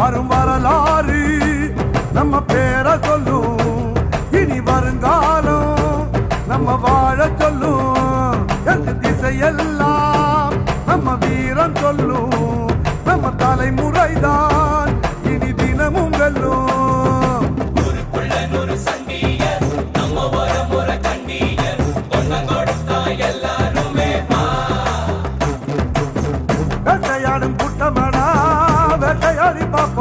வரும் வரலாறு நம்ம பேரை சொல்லும். இனி வருங்காலம் நம்ம வாழ சொல்லும். எந்த திசையெல்லாம் நம்ம வீரம் சொல்லும். நம்ம தலைமுறைதான் இனி தினமும் வெல்லும். வேட்டையாடும் கூட்டமடா வேட்டையாடி பாப்போம்.